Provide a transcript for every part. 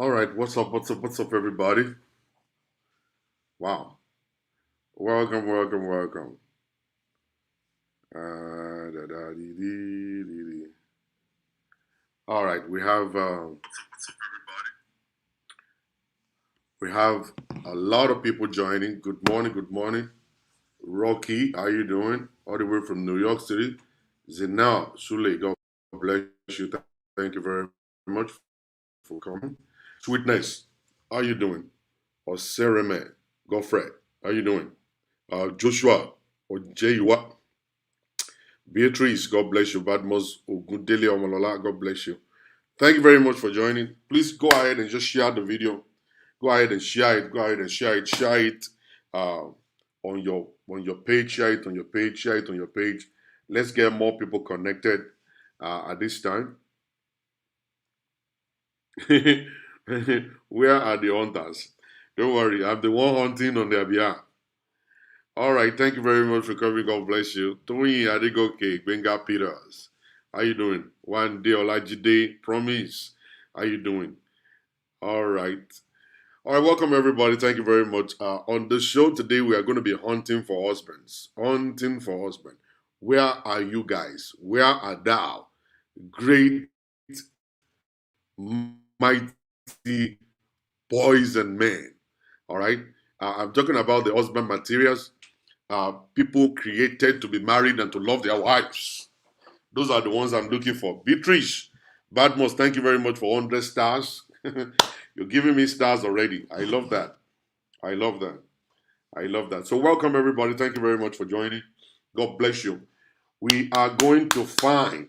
All right, what's up? What's up, everybody? Wow, welcome. Da, da, dee. All right, we have a lot of people joining. Good morning. Rocky, how you doing? All the way from New York City. Zinal Sule, God bless you. Thank you very much for coming. Sweetness, how you doing? Osereme, Godfred, how you doing? Joshua, Ojeyiwa, Beatrice, God bless you. Badmos Ogundele Omolola, God bless you. Thank you very much for joining. Please go ahead and just share the video. Go ahead and share it. Go ahead and share it. Share it uh, on your page. Share it on your page. Share it on your page. Let's get more people connected at this time. Where are the hunters? Don't worry, I'm the one hunting on their behalf. All right, thank you very much for coming. God bless you. Tony Adigoke, Benga Peters. How you doing? One day Olajide, promise. How you doing? All right. All right, welcome everybody. Thank you very much. On the show today, we are going to be hunting for husbands. Hunting for husband. Where are you guys? Where are thou? Great, mighty boys and men. All right. I'm talking about the husband materials. People created to be married and to love their wives. Those are the ones I'm looking for. Beatrice, Badmos, thank you very much for 100 stars. You're giving me stars already. I love that. I love that. I love that. So, welcome everybody. Thank you very much for joining. God bless you. We are going to find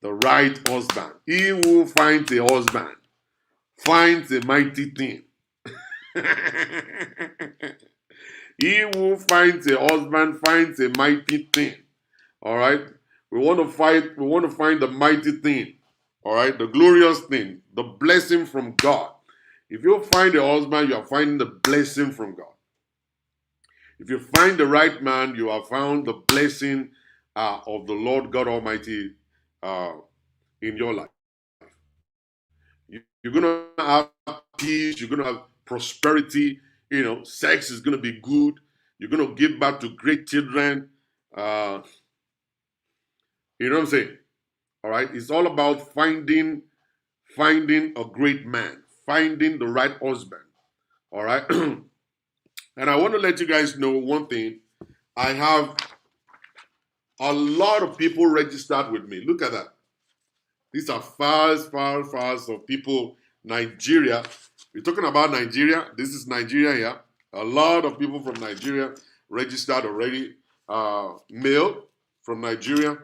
the right husband. He who finds a husband finds a mighty thing. He who finds a husband finds a mighty thing. All right. We want to fight. We want to find the mighty thing. All right. The glorious thing. The blessing from God. If you find a husband, you are finding the blessing from God. If you find the right man, you have found the blessing of the Lord God Almighty uh, in your life. You're going to have peace. You're going to have prosperity. Sex is going to be good. You're going to give back to great children. You know what I'm saying? All right. It's all about finding a great man, finding the right husband. All right. And I want to let you guys know one thing. I have a lot of people registered with me. Look at that. These are fast of people. Nigeria. We're talking about Nigeria. This is Nigeria here. A lot of people from Nigeria registered already. Male from Nigeria.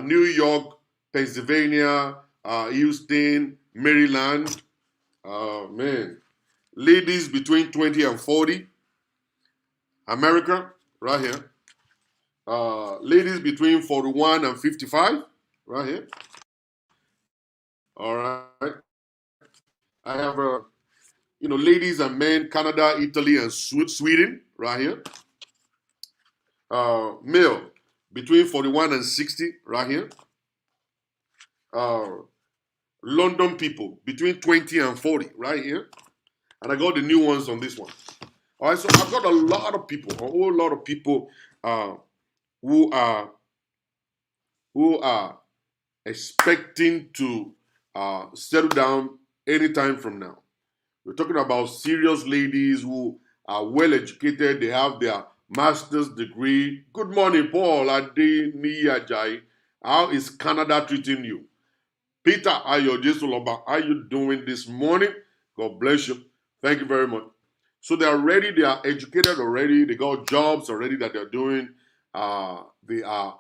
New York, Pennsylvania, Houston, Maryland. Man. Ladies between 20 and 40. America, right here. Ladies between 41 and 55, right here. All right. I have, ladies and men, Canada, Italy, and Sweden, right here. Male between 41 and 60, right here. London people between 20 and 40, right here. And I got the new ones on this one. All right, so I've got a lot of people, a whole lot of people who are expecting to settle down anytime from now. We're talking about serious ladies who are well educated. They have their master's degree. Good morning, Paul Adeniyi Ajayi. How is Canada treating you? Peter Ayodesuloba, how are you doing this morning? God bless you. Thank you very much. So they are ready. They are educated already. They got jobs already that they're doing. They are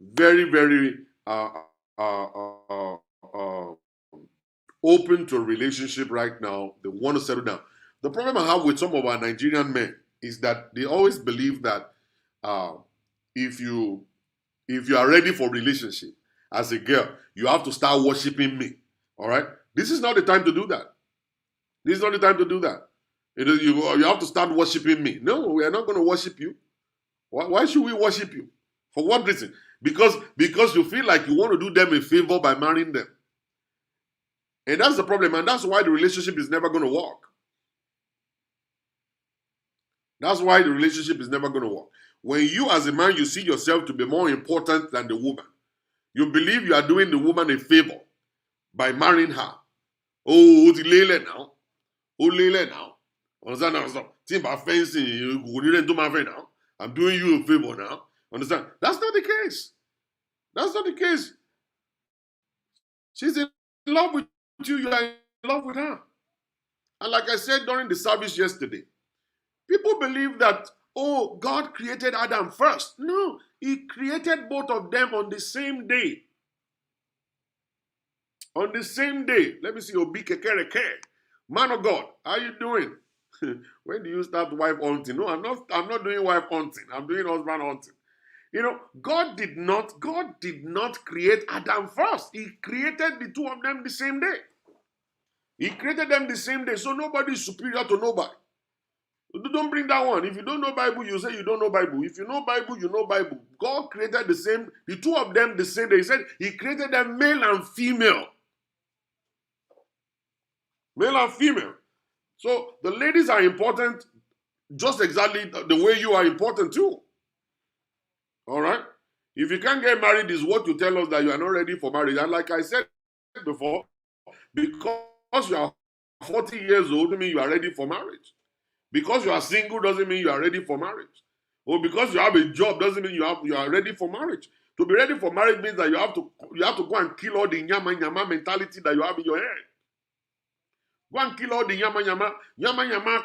very open to a relationship right now. They want to settle down. The problem I have with some of our Nigerian men is that they always believe that if you are ready for relationship as a girl, you have to start worshiping me. All right, this is not the time to do that. This is not the time to do that. You have to start worshiping me. No, we are not going to worship you. Why should we worship you? For what reason? Because you feel like you want to do them a favor by marrying them. And that's the problem, and that's why the relationship is never going to work. That's why the relationship is never going to work. When you as a man, you see yourself to be more important than the woman. You believe you are doing the woman a favor by marrying her. Oh, ti lélẹ̀ now. Oh, lélẹ̀ now. Understand now? Think about fencing. Now. I'm doing you a favor now. Understand? That's not the case. That's not the case. She's in love with you. You are in love with her. And like I said during the service yesterday, people believe that, oh, God created Adam first. No, he created both of them on the same day. On the same day. Let me see, Obi Kekereke. Man of God, how you doing? When do you start wife hunting? No, I'm not doing wife hunting. I'm doing husband hunting. You know, God did not create Adam first. He created the two of them the same day. He created them the same day. So nobody is superior to nobody. Don't bring that one. If you don't know Bible, you say you don't know Bible. If you know Bible, you know Bible. God created the two of them the same day. He said he created them male and female. Male and female. So the ladies are important just exactly the way you are important too. All right? If you can't get married, is what you tell us that you are not ready for marriage. And like I said before, because you are 40 years old, doesn't mean you are ready for marriage. Because you are single doesn't mean you are ready for marriage. Or because you have a job doesn't mean you are ready for marriage. To be ready for marriage means that you have to go and kill all the nyama mentality that you have in your head. Go and kill all the yama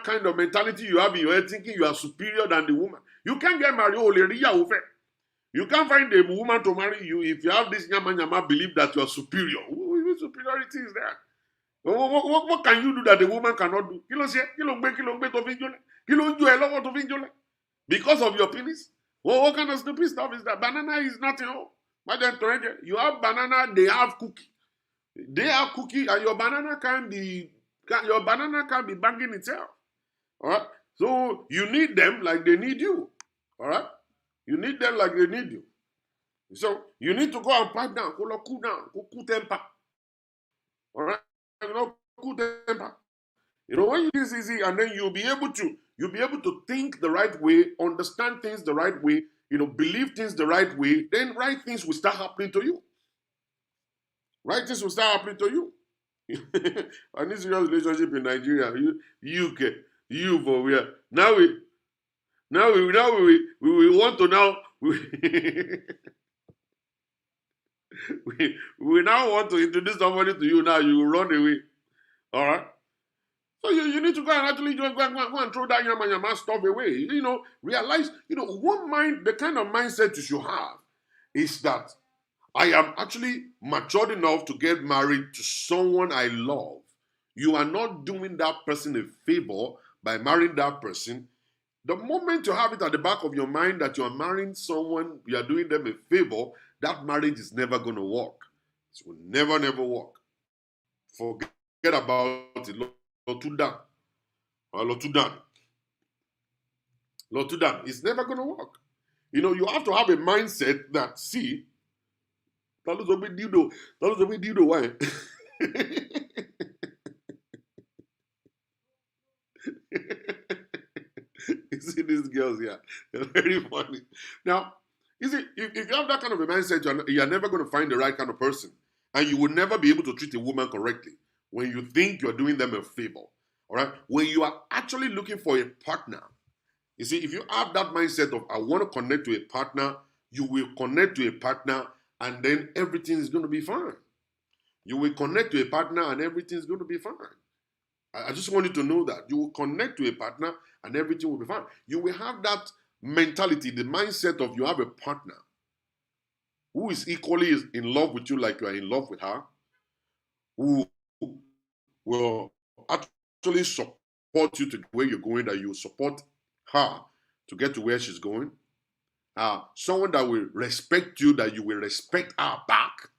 kind of mentality you have in your head, thinking you are superior than the woman. You can't get married. You can't find a woman to marry you if you have this yama belief that you are superior. What superiority is there? What can you do that the woman cannot do? Because of your penis? What kind of stupid stuff is that? Banana is nothing. You have banana, they have cookie. They have cookie, and your banana can be banging itself. All right. So you need them like they need you. All right. You need them like they need you. So you need to go and pipe down, cool down, cool temper. All right. Cool temper. When you do this easy, and then you'll be able to think the right way, understand things the right way, believe things the right way, then right things will start happening to you. Right things will start happening to you. And this serious relationship in Nigeria, you for where? Now we want to now we now want to introduce somebody to you. Now you will run away. All right. So you need to go and actually just go and throw that yama stuff away. Realize, the kind of mindset you should have is that I am actually matured enough to get married to someone I love. You are not doing that person a favor by marrying that person. The moment you have it at the back of your mind that you are marrying someone, you are doing them a favor, that marriage is never going to work. It will never work. Forget about it. Lotudan. It's never going to work. You have to have a mindset that, see, why? You see these girls here, they're very funny. Now, you see, if you have that kind of a mindset, you're never going to find the right kind of person. And you will never be able to treat a woman correctly when you think you're doing them a favor. All right? When you are actually looking for a partner, you see, if you have that mindset of, I want to connect to a partner, you will connect to a partner, and then everything is going to be fine. You will connect to a partner, and everything is going to be fine. I just want you to know that. You will connect to a partner, and everything will be fine. You will have that mentality, the mindset of you have a partner who is equally in love with you like you are in love with her, who will actually support you to where you're going, that you support her to get to where she's going. Someone that will respect you, that you will respect her back.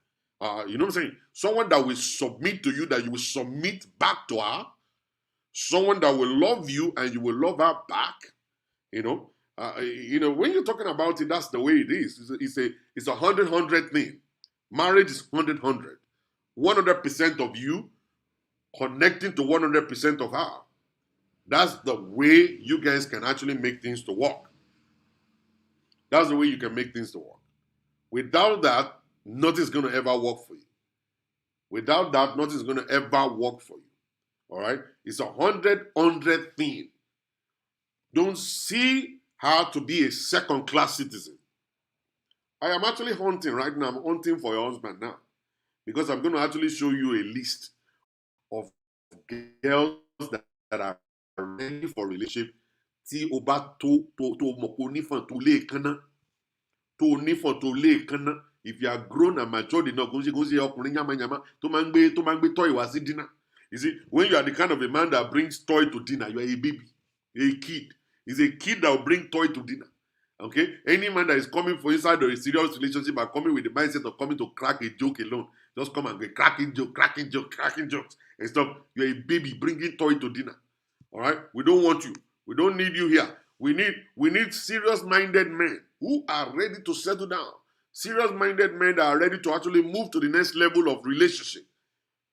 You know what I'm saying? Someone that will submit to you, that you will submit back to her. Someone that will love you and you will love her back. When you're talking about it, that's the way it is. It's a 100-100 thing. Marriage is 100-100. 100% of you connecting to 100% of her. That's the way you guys can actually make things to work. That's the way you can make things to work. Without that, nothing's going to ever work for you. Without that, nothing's going to ever work for you. All right? It's 100 thing. Don't see how to be a second-class citizen. I am actually hunting right now. I'm hunting for your husband now. Because I'm going to actually show you a list of girls that are ready for relationship. Tí o bá tó mọ̀ kó nífọ̀n tó lè kánná. Tó nífọ̀n tó lè kánná. If you are grown and matured enough, kò ń ṣe ọkùnrin yamayama tó máa ń gbé toy wá sí dinner. You see, when you are the kind of a man that brings toy to dinner, you are a baby, a kid. It's a kid that will bring toy to dinner. Okay? Any man that is coming for inside or a serious relationship are coming with the mindset of coming to crack a joke alone. Just come and go cracking jokes and stuff. You're a baby bringing toy to dinner. All right? We don't want you. We don't need you here. We need serious-minded men who are ready to settle down. Serious-minded men that are ready to actually move to the next level of relationship.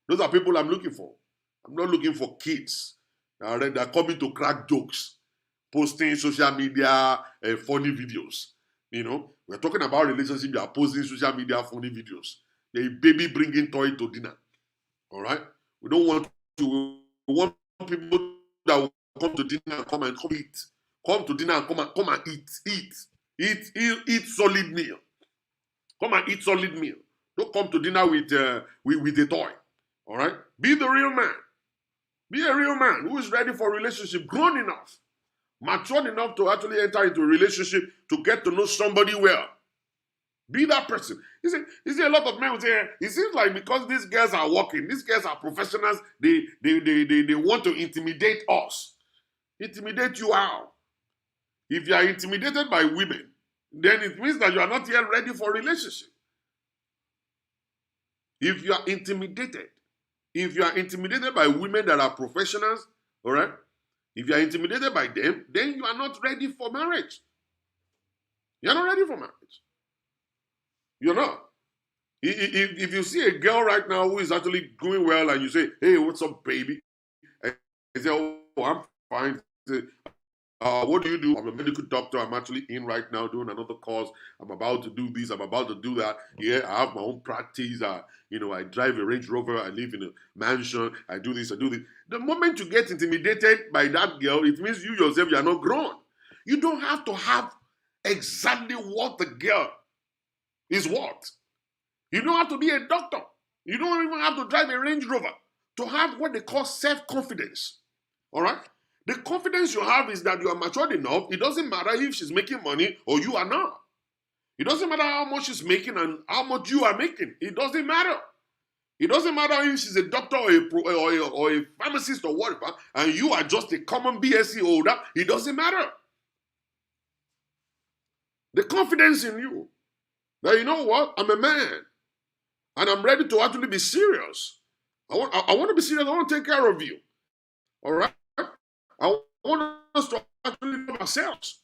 Those are people I'm looking for. I'm not looking for kids that are coming to crack jokes, posting social media funny videos. You know, we're talking about relationship. You are posting social media funny videos. You're a baby bringing toy to dinner. All right? We don't want to. We want people that will come to dinner and come eat. Come to dinner and come and eat solid meal. Come and eat solid meal. Don't come to dinner with a toy. All right? Be the real man. Be a real man who is ready for a relationship, grown enough, matured enough to actually enter into a relationship to get to know somebody well. Be that person. You see a lot of men will say, it seems like because these girls are working, these girls are professionals, they want to intimidate us. Intimidate you how? If you are intimidated by women, then it means that you are not yet ready for a relationship. If you are intimidated by women that are professionals, all right? If you are intimidated by them, then you are not ready for marriage. You're not ready for marriage. You're not. If you see a girl right now who is actually going well and you say, hey, what's up, baby? And they say, oh, I'm fine. Say, what do you do? I'm a medical doctor. I'm actually in right now doing another course. I'm about to do this. I'm about to do that. Yeah, I have my own practice. I drive a Range Rover. I live in a mansion. I do this. I do this. The moment you get intimidated by that girl, it means you yourself, you are not grown. You don't have to have exactly what the girl is what. You don't have to be a doctor. You don't even have to drive a Range Rover to have what they call self-confidence. All right? The confidence you have is that you are matured enough. It doesn't matter if she's making money or you are not. It doesn't matter how much she's making and how much you are making. It doesn't matter. It doesn't matter if she's a doctor or a pharmacist or whatever, and you are just a common BSc holder. It doesn't matter. The confidence in you. That you know what? I'm a man. And I'm ready to actually be serious. I want to be serious. I want to take care of you. All right? I want us to actually love ourselves.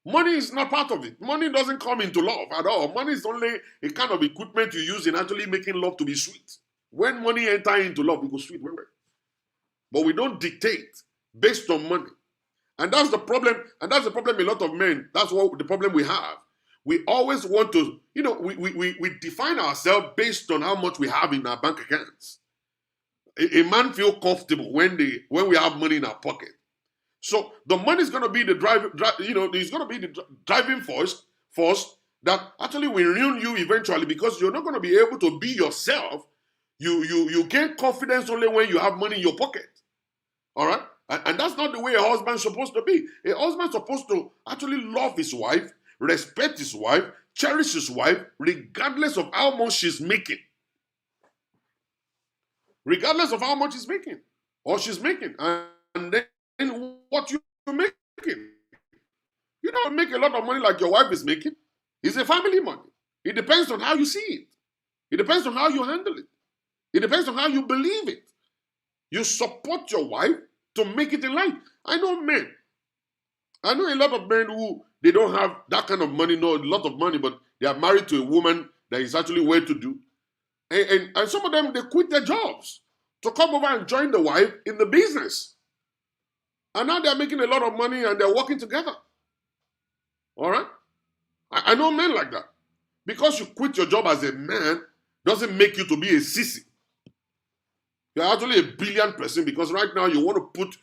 Money is not part of it. Money doesn't come into love at all. Money is only a kind of equipment you use in actually making love to be sweet. When money enters into love, it goes sweet. But we don't dictate based on money. And that's the problem. And that's the problem a lot of men, that's what the problem we have. We always want to, we define ourselves based on how much we have in our bank accounts. A man feels comfortable when we have money in our pocket. So the money is going to be the it's going to be the driving force that actually will ruin you eventually, because you're not going to be able to be yourself. You gain confidence only when you have money in your pocket. All right? And that's not the way a husband's supposed to be. A husband's supposed to actually love his wife, respect his wife, cherish his wife, regardless of how much she's making. Regardless of how much he's making or she's making. And then what you're making. You don't make a lot of money like your wife is making. It's a family money. It depends on how you see it. It depends on how you handle it. It depends on how you believe it. You support your wife to make it in life. I know a lot of men who they don't have that kind of money, no, a lot of money, but they are married to a woman that is actually well-to-do. And some of them, they quit their jobs to come over and join the wife in the business. And now they're making a lot of money and they're working together. All right? I know men like that. Because you quit your job as a man doesn't make you to be a sissy. You're actually a brilliant person because right now you want to put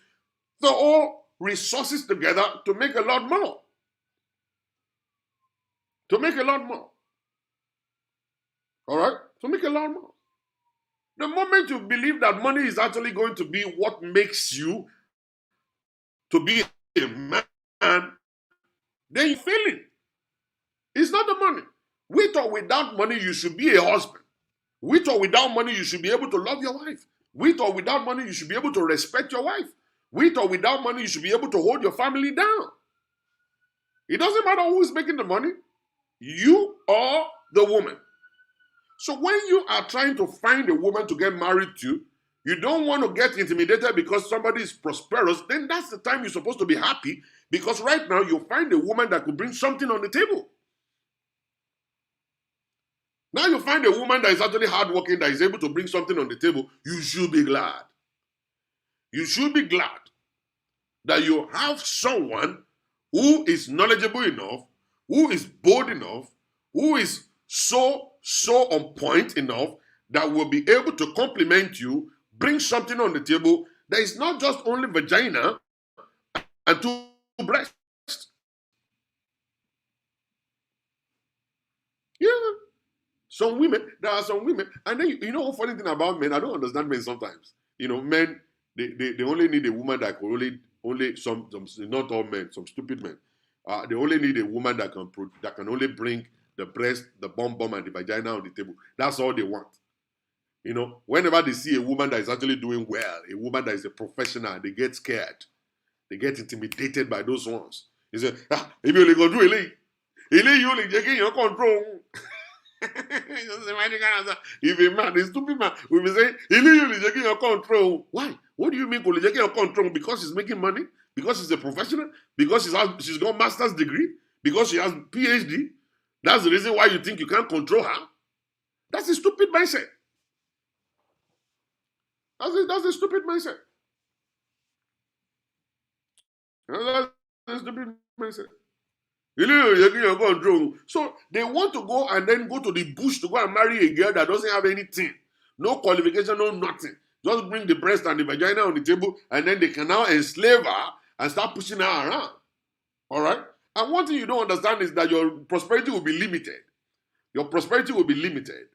the all resources together to make a lot more. To make a lot more. All right? To make a lot more. The moment you believe that money is actually going to be what makes you to be a man, then you're failing. It's not the money. With or without money, you should be a husband. With or without money, you should be able to love your wife. With or without money, you should be able to respect your wife. With or without money, you should be able to hold your family down. It doesn't matter who is making the money, you or the woman. So when you are trying to find a woman to get married to, you don't want to get intimidated because somebody is prosperous, then that's the time you're supposed to be happy because right now you find a woman that could bring something on the table. Now you find a woman that is actually hardworking, that is able to bring something on the table, you should be glad. You should be glad that you have someone who is knowledgeable enough, who is bold enough, who is so on point enough that will be able to compliment you, bring something on the table that is not just only vagina and two breasts. Yeah. There are some women, and then you know one funny thing about men, I don't understand men sometimes. Men, they only need a woman that can only some not all men, some stupid men. They only need a woman that can only bring the breast, the bum and the vagina on the table. That's all they want. Whenever they see a woman that is actually doing well, a woman that is a professional, they get scared. They get intimidated by those ones. They say, if you only go do it, you only get your control. If a man, a stupid man, will be saying, you're taking your control. Why? What do you mean taking your control? Because he's making money? Because he's a professional? Because she's got master's degree? Because she has PhD? That's the reason why you think you can't control her? That's a stupid mindset. That's a stupid mindset. That's a stupid mindset. So they want to go and then go to the bush to go and marry a girl that doesn't have anything. No qualification, no nothing. Just bring the breast and the vagina on the table and then they can now enslave her and start pushing her around. All right? And one thing you don't understand is that your prosperity will be limited. Your prosperity will be limited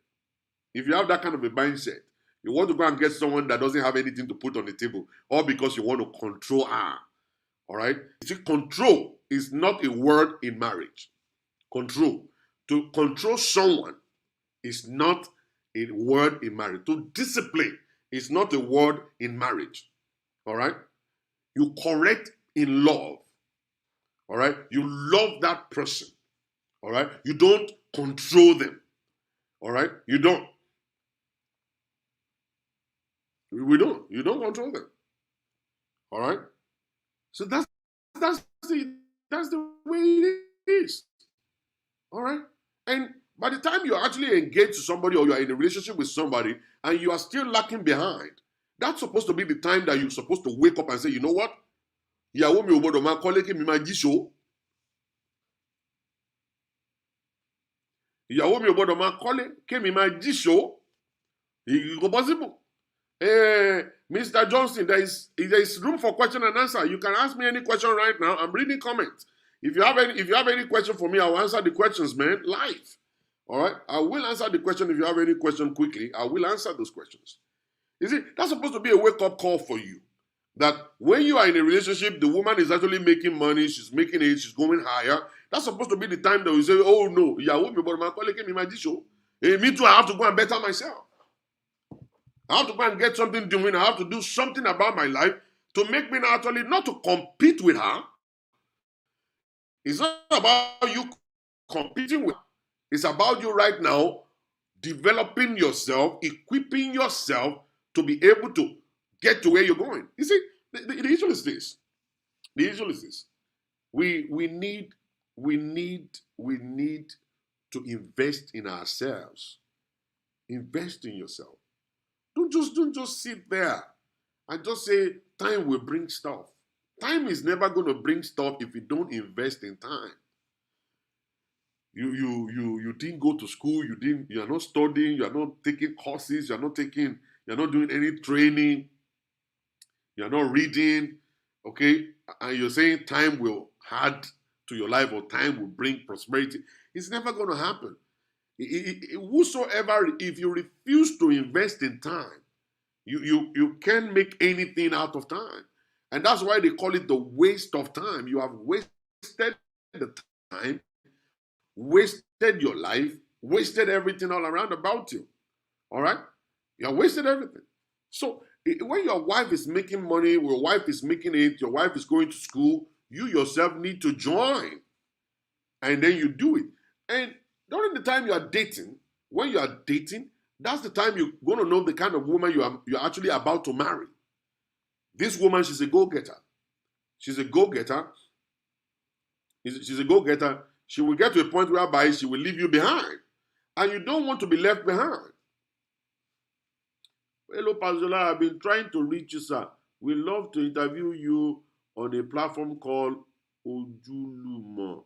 if you have that kind of a mindset. You want to go and get someone that doesn't have anything to put on the table, or because you want to control her. All right? You see, control is not a word in marriage. Control. To control someone is not a word in marriage. To discipline is not a word in marriage. All right? You correct in love. All right? You love that person. All right? You don't control them. All right? You don't. We don't. You don't control them. All right? So that's the way it is. All right? And by the time you're actually engaged to somebody or you're in a relationship with somebody and you are still lacking behind, that's supposed to be the time that you're supposed to wake up and say, you know what? Ìyàwó mi ò gbọdọ̀ máa kọ́lé kí mi máa jíṣó. Ìyàwó mi ò gbọdọ̀ máa kọ́lé kí mi máa jíṣó. It's possible. Mr. Johnson, there is room for question and answer. You can ask me any question right now. I'm reading comments. If you have any question for me, I will answer the questions, man, live. All right? I will answer the question. If you have any question quickly, I will answer those questions. You see, that's supposed to be a wake-up call for you. That when you are in a relationship, the woman is actually making money, she's making it, she's going higher. That's supposed to be the time that we say, oh no, me too, I have to go and better myself. I have to go and get something doing. I have to do something about my life to make me actually not to compete with her. It's not about you competing with her. It's about you right now developing yourself, equipping yourself to be able to get to where you're going. You see, the issue is this. The issue is this. We need to invest in ourselves. Invest in yourself. Don't just sit there and just say time will bring stuff. Time is never going to bring stuff if you don't invest in time. You didn't go to school, you're not studying, you're not taking courses, you're not doing any training, you're not reading, okay? And you're saying time will add to your life or time will bring prosperity. It's never going to happen. Whosoever, if you refuse to invest in time, you can't make anything out of time. And that's why they call it the waste of time. You have wasted the time, wasted your life, wasted everything all around about you. All right? You have wasted everything. So when your wife is making money, your wife is making it, your wife is going to school, you yourself need to join. And then you do it. And during the time you are dating, when you are dating, that's the time you're going to know the kind of woman you're actually about to marry. This woman, she's a go-getter. She's a go-getter. She's a go-getter. She will get to a point whereby she will leave you behind. And you don't want to be left behind. Hello, Pazola. I've been trying to reach you, sir. We love to interview you on a platform called Ojulumo,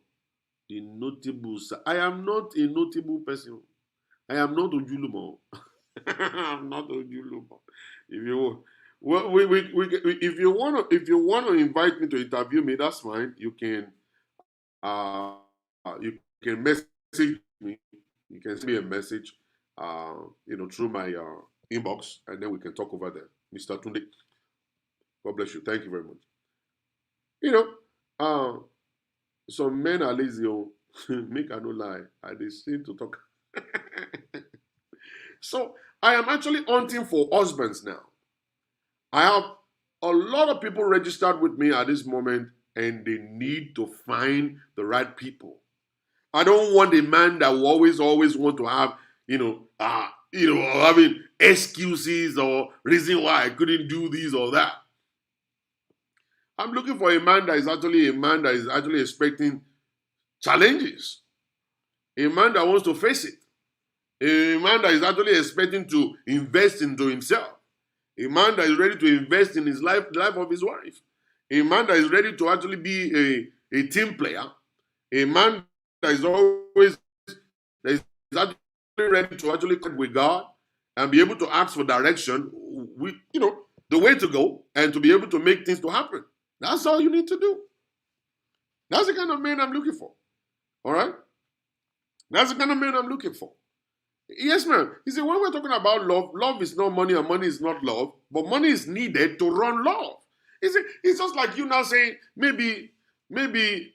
the notable, sir. I am not a notable person. I am not Ojulumo. I'm not Ojulumo. If you if you want to invite me to interview me, that's fine. You can message me. You can send me a message, through my inbox, and then we can talk over there. Mr. Tunde, God bless you. Thank you very much. Some men are lazy. Make I no lie. I they seem to talk. So I am actually hunting for husbands now. I have a lot of people registered with me at this moment, and they need to find the right people. I don't want a man that will always want to have, having excuses or reason why I couldn't do this or that. I'm looking for a man that is actually expecting challenges. A man that wants to face it. A man that is actually expecting to invest into himself. A man that is ready to invest in his life, the life of his wife. A man that is ready to actually be a team player. A man that is actually ready to actually connect with God and be able to ask for direction, the way to go, and to be able to make things to happen. That's all you need to do. That's the kind of man I'm looking for. All right? That's the kind of man I'm looking for. Yes, ma'am. You see, when we're talking about love, love is not money and money is not love, but money is needed to run love. You see, it's just like you now saying maybe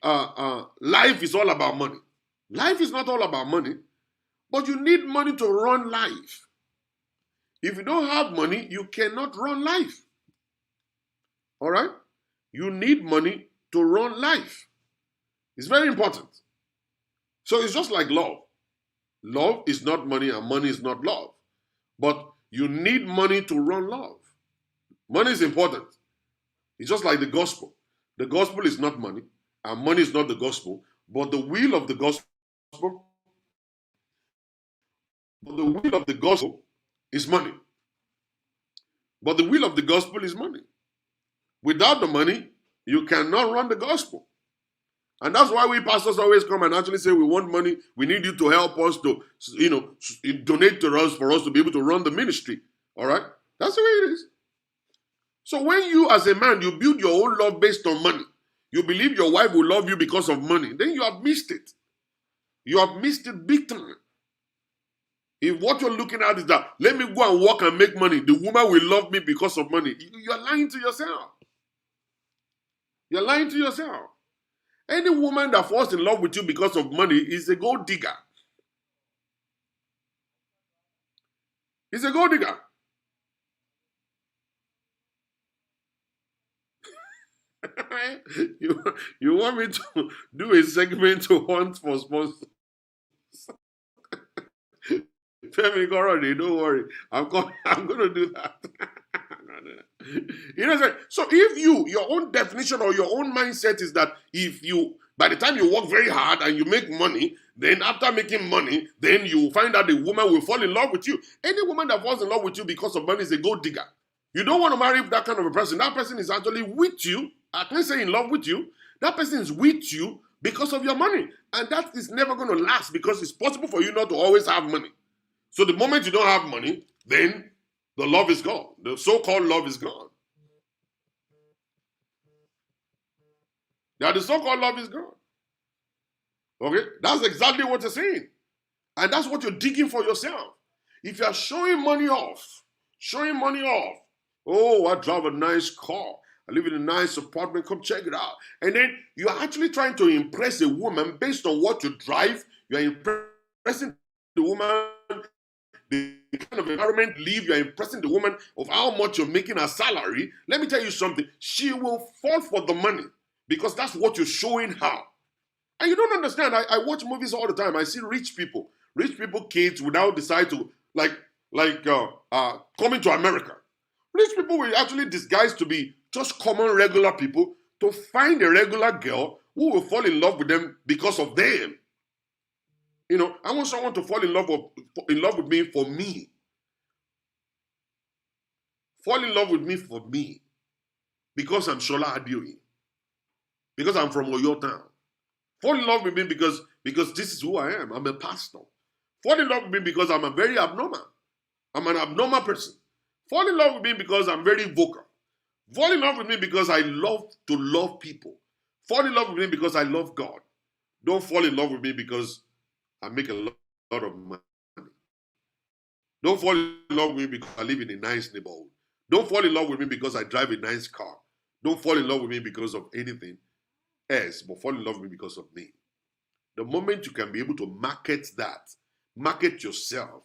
life is all about money. Life is not all about money, but you need money to run life. If you don't have money, you cannot run life. All right? You need money to run life. It's very important. So it's just like love. Love is not money and money is not love. But you need money to run love. Money is important. It's just like the gospel. The gospel is not money and money is not the gospel. But the will of the gospel is money. But the will of the gospel is money. Without the money, you cannot run the gospel. And that's why we pastors always come and actually say, we want money. We need you to help us to, donate to us for us to be able to run the ministry. All right? That's the way it is. So when you as a man, you build your own love based on money, you believe your wife will love you because of money, then you have missed it. You have missed it big time. If what you're looking at is that, let me go and work and make money, the woman will love me because of money, you're lying to yourself. You're lying to yourself. Any woman that falls in love with you because of money is a gold digger. It's a gold digger. You want me to do a segment to hunt for sponsors? Femi Gorody, don't worry. I'm going to do that. So if your own definition or your own mindset is that by the time you work very hard and you make money, then after making money, then you find out the woman will fall in love with you. Any woman that falls in love with you because of money is a gold digger. You don't want to marry that kind of a person. That person is actually with you. I can't say in love with you. That person is with you because of your money. And that is never going to last because it's possible for you not to always have money. So the moment you don't have money, then the love is gone. The so-called love is gone. Yeah, the so-called love is gone. Okay? That's exactly what you're saying. And that's what you're digging for yourself. If you're showing money off, oh, I drive a nice car. I live in a nice apartment. Come check it out. And then you're actually trying to impress a woman based on what you drive. You're impressing the woman, the kind of environment you live. You're impressing the woman of how much you're making her salary. Let me tell you something. She will fall for the money because that's what you're showing her. And you don't understand. I watch movies all the time. I see rich people kids will now decide to coming to America. Rich people will actually disguise to be just common regular people to find a regular girl who will fall in love with them because of them. You know, I want someone to fall in love with me for me. Fall in love with me for me. Because I'm Shola Adioye. Because I'm from Oyo Town. Fall in love with me because this is who I am. I'm a pastor. Fall in love with me because I'm a very abnormal. I'm an abnormal person. Fall in love with me because I'm very vocal. Fall in love with me because I love to love people. Fall in love with me because I love God. Don't fall in love with me because I make a lot of money. Don't fall in love with me because I live in a nice neighborhood. Don't fall in love with me because I drive a nice car. Don't fall in love with me because of anything else, but fall in love with me because of me. The moment you can be able to market yourself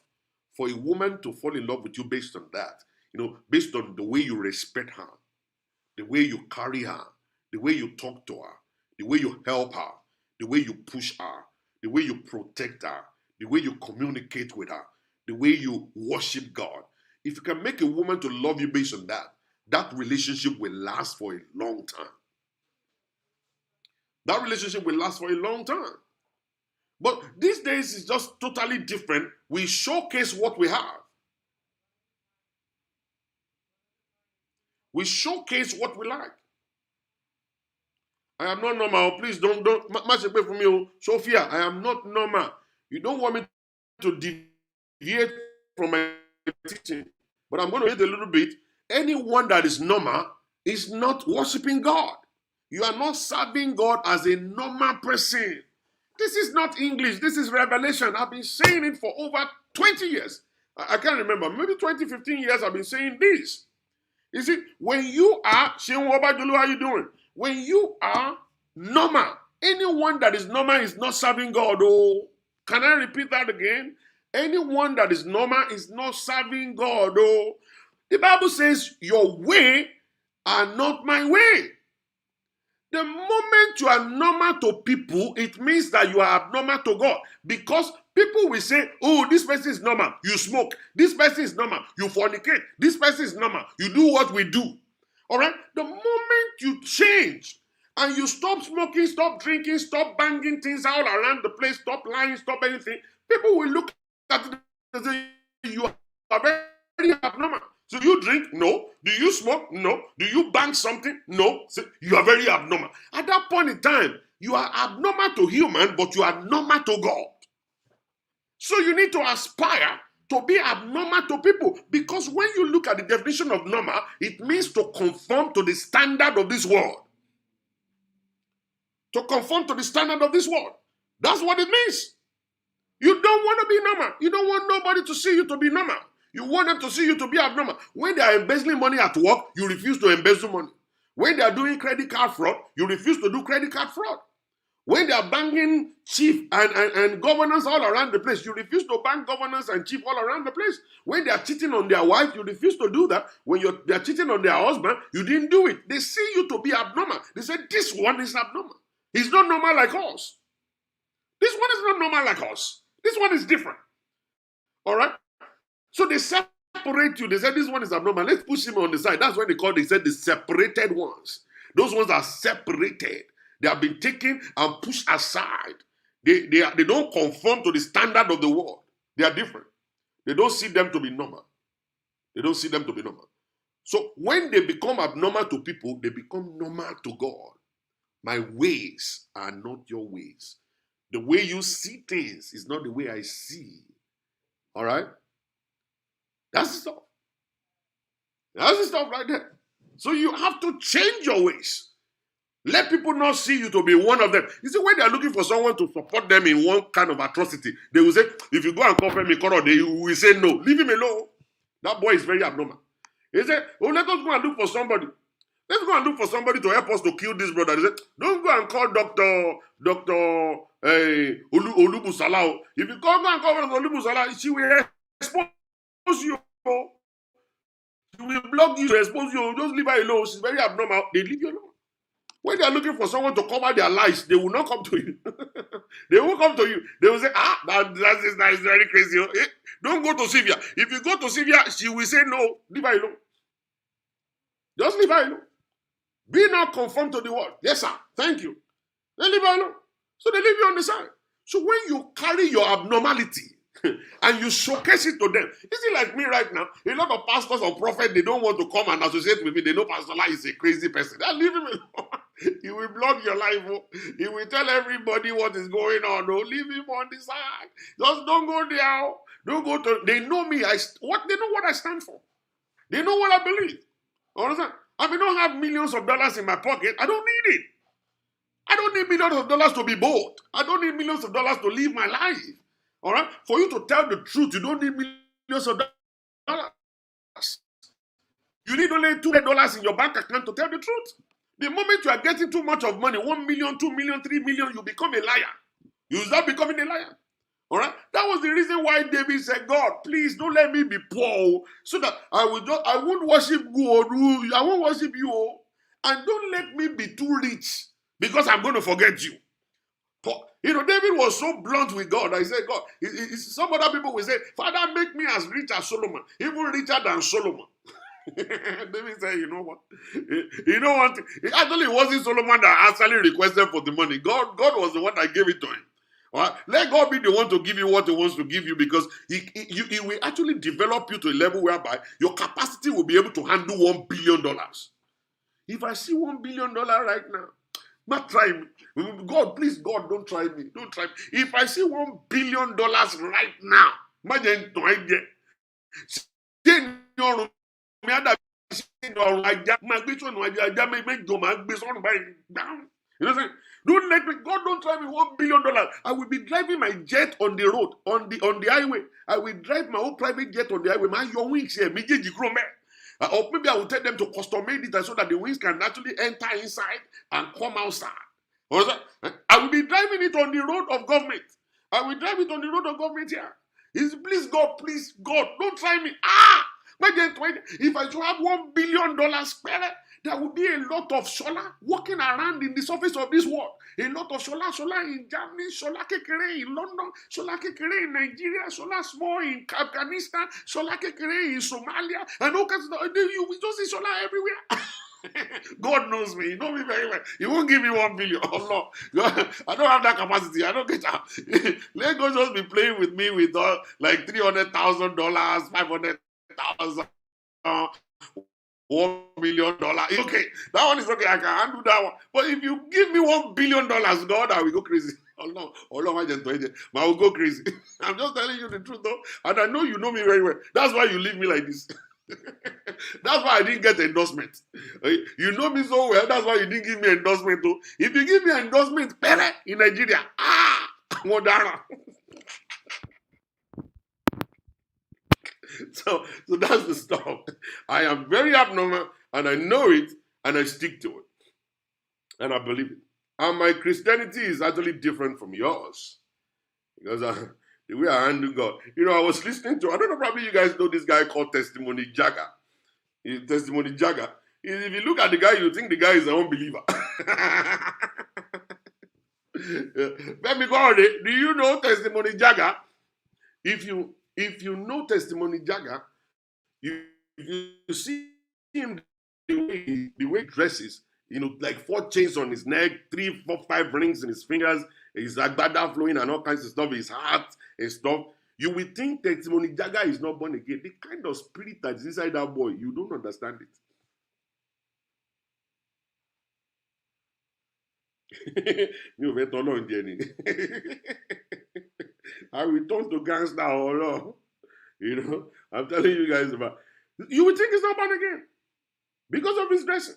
for a woman to fall in love with you based on that, based on the way you respect her, the way you carry her, the way you talk to her, the way you help her, the way you push her, the way you protect her, the way you communicate with her, the way you worship God. If you can make a woman to love you based on that, that relationship will last for a long time. That relationship will last for a long time. But these days it's just totally different. We showcase what we have. We showcase what we like. I am not normal. Please don't much away from you, Sophia. I am not normal. You don't want me to deviate from my teaching, but I'm going to read a little bit. Anyone that is normal is not worshiping God. You are not serving God as a normal person. This is not English. This is revelation. I've been saying it for over 20 years. I can't remember. Maybe 20, 15 years I've been saying this. You see, when you are, Shehu Obadulu, how you doing? When you are normal, anyone that is normal is not serving God. Oh, can I repeat that again? Anyone that is normal is not serving God. Oh, the Bible says, your way are not my way. The moment you are normal to people, it means that you are abnormal to God. Because people will say, oh, this person is normal, you smoke. This person is normal, you fornicate. This person is normal, you do what we do. All right? The moment you change and you stop smoking, stop drinking, stop banging things all around the place, stop lying, stop anything, people will look at it and say, you are very abnormal. So you drink? No. Do you smoke? No. Do you bang something? No. So you are very abnormal. At that point in time, you are abnormal to human, but you are normal to God. So you need to aspire to be abnormal to people. Because when you look at the definition of normal, it means to conform to the standard of this world. To conform to the standard of this world. That's what it means. You don't want to be normal. You don't want nobody to see you to be normal. You want them to see you to be abnormal. When they are embezzling money at work, you refuse to embezzle money. When they are doing credit card fraud, you refuse to do credit card fraud. When they are banging chief and governors all around the place, you refuse to bang governors and chief all around the place. When they are cheating on their wife, you refuse to do that. When they are cheating on their husband, you didn't do it. They see you to be abnormal. They say, this one is abnormal. He's not normal like us. This one is not normal like us. This one is different. All right? So they separate you. They said this one is abnormal. Let's push him on the side. That's what they said the separated ones. Those ones are separated. They have been taken and pushed aside. They don't conform to the standard of the world. They are different. They don't see them to be normal. They don't see them to be normal. So when they become abnormal to people, they become normal to God. My ways are not your ways. The way you see things is not the way I see. All right? That's the stuff. That's the stuff right there. So you have to change your ways. Let people not see you to be one of them. You see, when they are looking for someone to support them in one kind of atrocity, they will say, if you go and call me Koro, they will say no. Leave him alone. That boy is very abnormal. He said, oh, let us go and look for somebody. Let's go and look for somebody to help us to kill this brother. He said, don't go and call Dr. Olubusala. If you go and call Olubusala, she will expose you. She will block you to expose you. Just leave her alone. She's very abnormal. They leave you alone. When they are looking for someone to cover their lies, they will not come to you. They will come to you. They will say, that is very crazy. Don't go to Sylvia. If you go to Sylvia, she will say no. Leave her alone. Just leave her alone. Be not conformed to the world. Yes, sir. Thank you. Then leave her alone. So they leave you on the side. So when you carry your abnormality and you showcase it to them, is it like me right now? A lot of pastors or prophets, they don't want to come and associate with me. They know Pastor Lai is a crazy person. Then leave him alone. He will block your life. Oh. He will tell everybody what is going on. Oh. Leave him on the side. Just don't go there. Oh. Don't go to. They know me. They know what I stand for. They know what I believe. Understand? I may not have millions of dollars in my pocket. I don't need it. I don't need millions of dollars to be bold. I don't need millions of dollars to live my life. All right? For you to tell the truth, you don't need millions of dollars. You need only $200 in your bank account to tell the truth. The moment you are getting too much of money, 1 million, 2 million, 3 million, you become a liar. You start becoming a liar. All right? That was the reason why David said, God, please don't let me be poor so that I won't worship you. I won't worship you. And don't let me be too rich because I'm going to forget you. David was so blunt with God. I said, God, some other people will say, Father, make me as rich as Solomon, even richer than Solomon. David said, you know what? Actually, it wasn't Solomon that actually requested for the money. God was the one that gave it to him. All right? Let God be the one to give you what he wants to give you, because he will actually develop you to a level whereby your capacity will be able to handle $1 billion. If I see $1 billion right now, not try me. God, please, God, don't try me. Don't try me. If I see $1 billion right now, imagine you know what I'm saying? Don't let me, God, don't try me $1 billion. I will be driving my jet on the road, on the highway. I will drive my own private jet on the highway. My young wings here, or maybe I will tell them to custom made it so that the wings can actually enter inside and come outside. I will be driving it on the road of government. I will drive it on the road of government here. Please, God, don't try me. If I should have $1 billion spare, there will be a lot of solar walking around in the surface of this world. A lot of solar in Germany, solar kekere in London, solar kekere in Nigeria, solar small in Afghanistan, solar kekere in Somalia, and all kinds of stuff. You will just see solar everywhere. God knows me. You know me very well. He won't give me 1 billion. Oh no. I don't have that capacity. I don't get that. Let God just be playing with me with like $300,000, $500,000, $1 million. Okay, that one is okay. I can handle that one. But if you give me $1 billion, God, I will go crazy. Oh no, I will go crazy. I'm just telling you the truth, though, and I know you know me very well. That's why you leave me like this. That's why I didn't get endorsement. You know me so well. That's why you didn't give me endorsement, though. If you give me endorsement, in Nigeria, Modana. So that's the stuff. I am very abnormal, and I know it, and I stick to it, and I believe it. And my Christianity is actually different from yours, because the way I handle God. I was listening to, I don't know, probably you guys know this guy called Testimony Jagger. Testimony Jagger. If you look at the guy, you think the guy is an unbeliever. Do you know Testimony Jagger? If you know Testimony Jagger, you see him the way he dresses, like 4 chains on his neck, 3, 4, 5 rings in his fingers, his agbada flowing and all kinds of stuff, his heart and stuff. You will think Testimony Jagger is not born again. The kind of spirit that is inside that boy, you don't understand it. You will turn on Jenny. I will turn to gangster or no. You know, I'm telling you guys about. You will think he's not born again because of his dressing.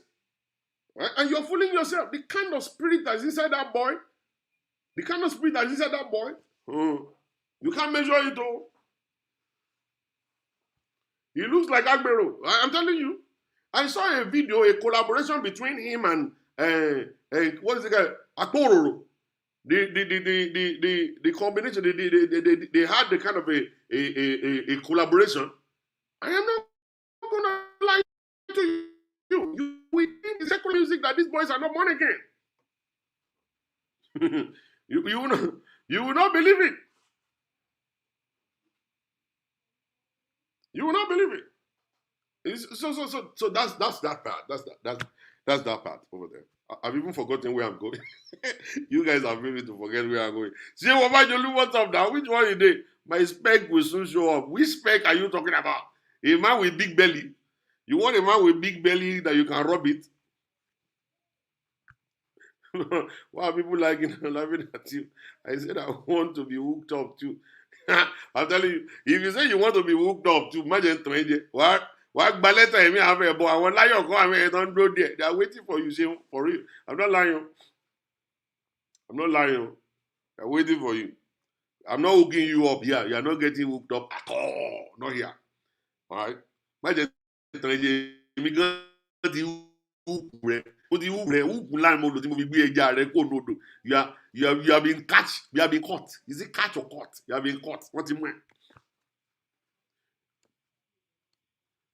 Right? And you're fooling yourself. The kind of spirit that's inside that boy, you can't measure it all. He looks like Agbero. I'm telling you. I saw a video, a collaboration between him and what is the guy? Akpororo. The combination, they had the kind of a collaboration. I am not gonna lie to you. You will think the secular music that these boys are not born again. you will not believe it. You will not believe it. So that's that part. That's that part over there. I've even forgotten where I'm going. You guys have made me to forget where I'm going. See, what's up now? Which one you did? My spec will soon show up. Which spec are you talking about? A man with big belly. You want a man with big belly that you can rub it? Why are people laughing at you? I said I want to be hooked up too. I'm telling you, if you say you want to be hooked up too, imagine what? What ballet time you have a boy? I want lion come and don't go there. They are waiting for you, say, for real. I'm not lying. They're waiting for you. I'm not hooking you up here. You are not getting hooked up at all. Not here. All right? Imagine you have been catch. You have been caught. Is it catch or caught? You have been caught. What do you mean?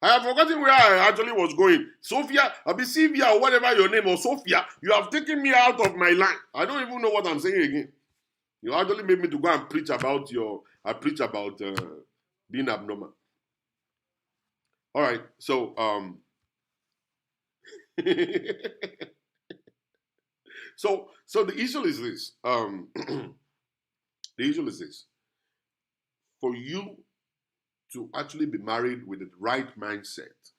I have forgotten where I actually was going. Sophia, Abisivia, or whatever your name was, Sophia, you have taken me out of my line. I don't even know what I'm saying again. You actually made me to go and preach about being abnormal. All right, so so the issue is this. The issue is this. For you to actually be married with the right mindset,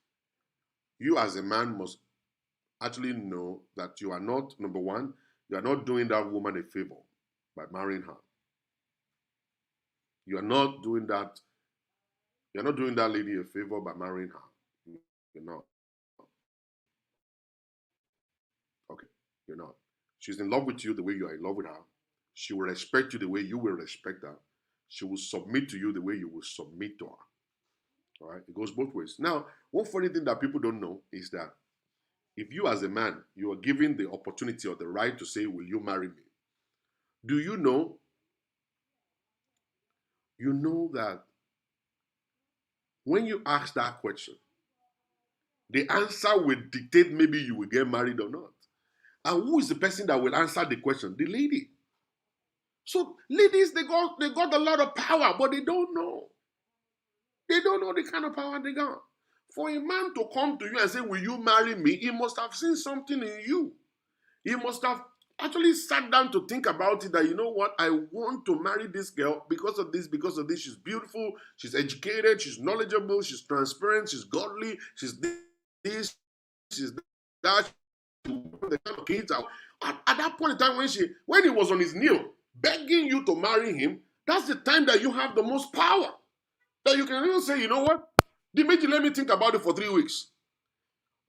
you as a man must actually know that you are not, number one, you are not doing that woman a favor by marrying her. You are not doing that lady a favor by marrying her. You're not. Okay, you're not. She's in love with you the way you are in love with her. She will respect you the way you will respect her. She will submit to you the way you will submit to her. All right, it goes both ways. Now, one funny thing that people don't know is that if you as a man, you are given the opportunity or the right to say, will you marry me? Do you know? You know that when you ask that question, the answer will dictate maybe you will get married or not. And who is the person that will answer the question? The lady. So ladies, they got a lot of power, but they don't know. They don't know the kind of power they got. For a man to come to you and say, will you marry me? He must have seen something in you. He must have actually sat down to think about it, that, you know what, I want to marry this girl because of this. She's beautiful, she's educated, she's knowledgeable, she's transparent, she's godly, she's this, she's that. The kind of kids out. At that point in time, when he was on his knee begging you to marry him, that's the time that you have the most power. That you can even say, you know what, Dimeji, let me think about it for 3 weeks.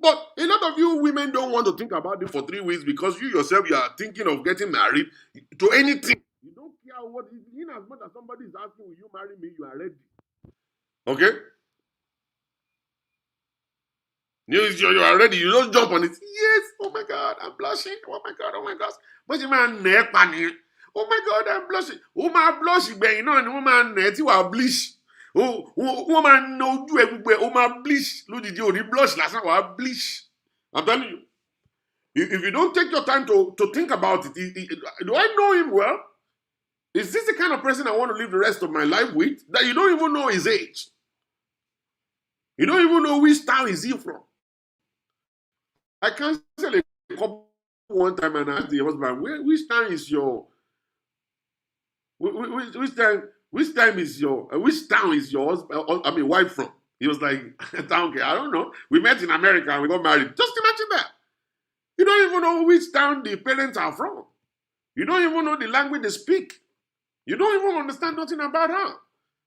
But a lot of you women don't want to think about it for 3 weeks because you yourself, you are thinking of getting married to anything. You don't care what it is. In as much as somebody is asking, will you marry me, you are ready. Okay? You are ready. You just jump on it. Yes. Oh my God, I'm blushing. Oh my God, oh my gosh. But you man, oh my God, I'm blushing. Oh my blush, you know, and woman, you are bleach. Oh, woman, no, you everywhere. Oh my bleach. Look at you, blush last night. I bleach. I'm telling you. If you don't take your time to think about it, do I know him well? Is this the kind of person I want to live the rest of my life with? That you don't even know his age. You don't even know which town is he from. I canceled a couple one time and I asked the husband, which town is your Which time? Which time is your? Which town is your husband? I mean, wife from? He was like, town. I don't know. We met in America and we got married. Just imagine that. You don't even know which town the parents are from. You don't even know the language they speak. You don't even understand nothing about her.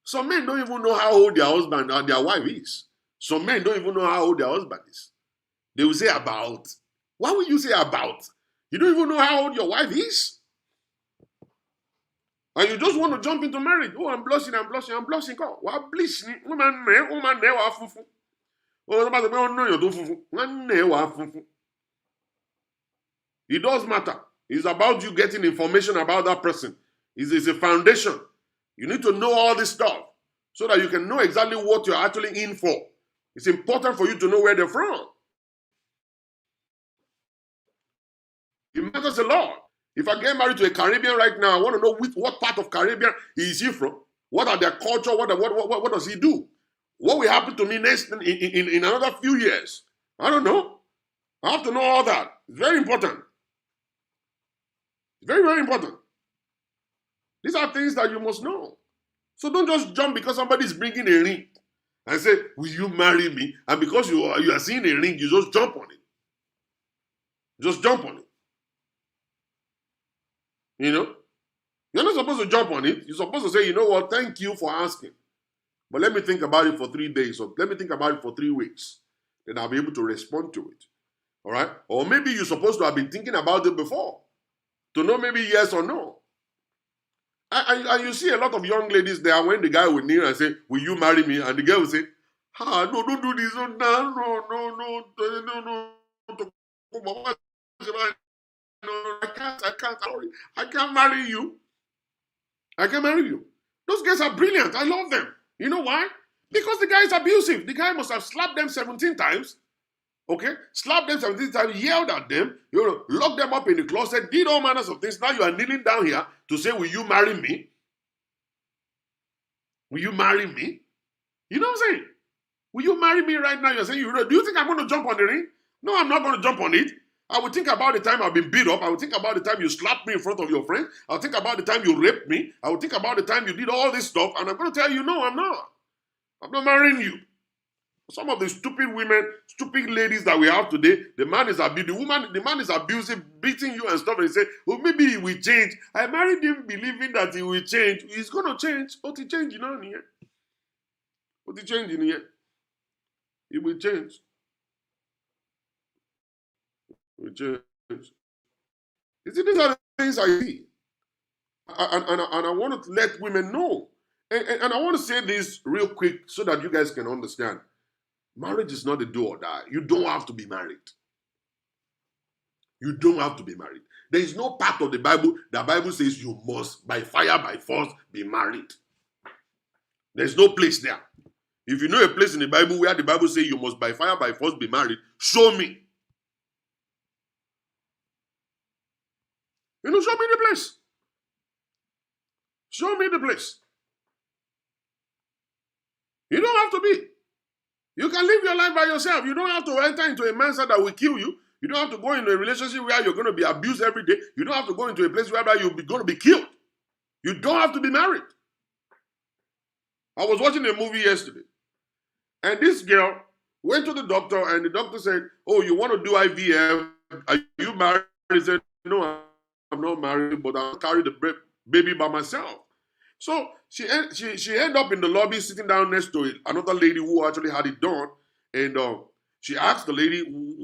Some men don't even know how old their husband or their wife is. Some men don't even know how old their husband is. They will say about. Why would you say about? You don't even know how old your wife is. And you just want to jump into marriage. Oh, I'm blushing. God. Why blushing? It does matter. It's about you getting information about that person. It's a foundation. You need to know all this stuff so that you can know exactly what you're actually in for. It's important for you to know where they're from. It matters a lot. If I get married to a Caribbean right now, I want to know what part of Caribbean is he from. What are their culture? What does he do? What will happen to me next in another few years? I don't know. I have to know all that. It's very important. It's very, very important. These are things that you must know. So don't just jump because somebody is bringing a ring and say, will you marry me? And because you are seeing a ring, you just jump on it. Just jump on it. You know? You're not supposed to jump on it. You're supposed to say, you know what, thank you for asking. But let me think about it for 3 days, or let me think about it for 3 weeks. Then I'll be able to respond to it. All right? Or maybe you're supposed to have been thinking about it before to know maybe yes or no. And you see a lot of young ladies there when the guy will kneel and say, will you marry me? And the girl will say, no, don't do this. No. I can't. Sorry. I can't marry you. I can't marry you. Those guys are brilliant. I love them. You know why? Because the guy is abusive. The guy must have slapped them 17 times. Okay? Slapped them 17 times, yelled at them, locked them up in the closet, did all manners of things. Now you are kneeling down here to say, will you marry me? Will you marry me? You know what I'm saying? Will you marry me right now? You're saying, do you think I'm going to jump on the ring? No, I'm not going to jump on it. I will think about the time I've been beat up. I will think about the time you slapped me in front of your friends. I'll think about the time you raped me. I will think about the time you did all this stuff. And I'm going to tell you, no, I'm not. I'm not marrying you. Some of the stupid women, stupid ladies that we have today, the man is abusive, beating you and stuff, and he say, well, maybe he will change. I married him believing that he will change. He's going to change. But he changed, But he changed in here. He will change. He will change. You see, these are the things I see. And I want to let women know. And I want to say this real quick so that you guys can understand. Marriage is not a do or die. You don't have to be married. You don't have to be married. There is no part of the Bible says you must, by fire, by force, be married. There's no place there. If you know a place in the Bible where the Bible says you must, by fire, by force, be married, show me. Show me the place. Show me the place. You don't have to be. You can live your life by yourself. You don't have to enter into a mindset that will kill you. You don't have to go into a relationship where you're going to be abused every day. You don't have to go into a place where you're going to be killed. You don't have to be married. I was watching a movie yesterday, and this girl went to the doctor, and the doctor said, oh, you want to do IVF? Are you married? He said, no, I'm not married, but I'll carry the baby by myself. So she ended up in the lobby sitting down next to another lady who actually had it done. And she asked the lady,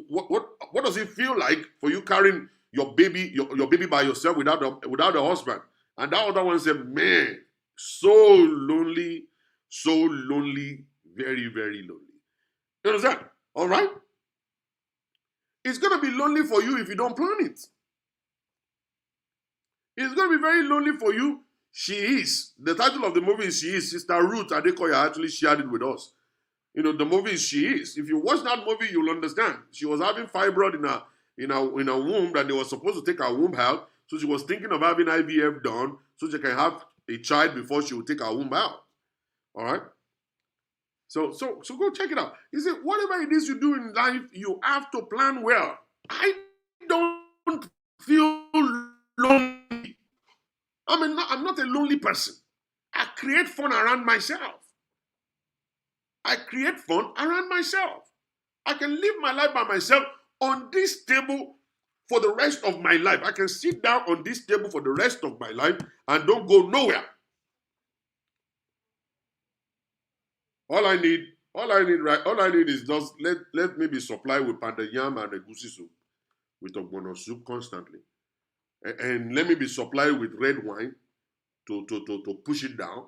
what does it feel like for you carrying your baby by yourself without a husband? And that other one said, man, so lonely, very, very lonely. You understand? All right? It's going to be lonely for you if you don't plan it. It's going to be very lonely for you. She Is. The title of the movie is She Is. Sister Ruth Adekoya actually shared it with us. The movie is She Is. If you watch that movie, you'll understand. She was having fibroid in her womb, and they were supposed to take her womb out. So she was thinking of having IVF done so she can have a child before she would take her womb out. All right? So go check it out. He said, whatever it is you do in life, you have to plan well. I don't feel lonely. I'm not a lonely person. I create fun around myself. I create fun around myself. I can live my life by myself on this table for the rest of my life. I can sit down on this table for the rest of my life and don't go nowhere. All I need, all I need is just let me be supplied with pounded yam and egusi soup, with ogbono soup constantly, and let me be supplied with red wine to push it down.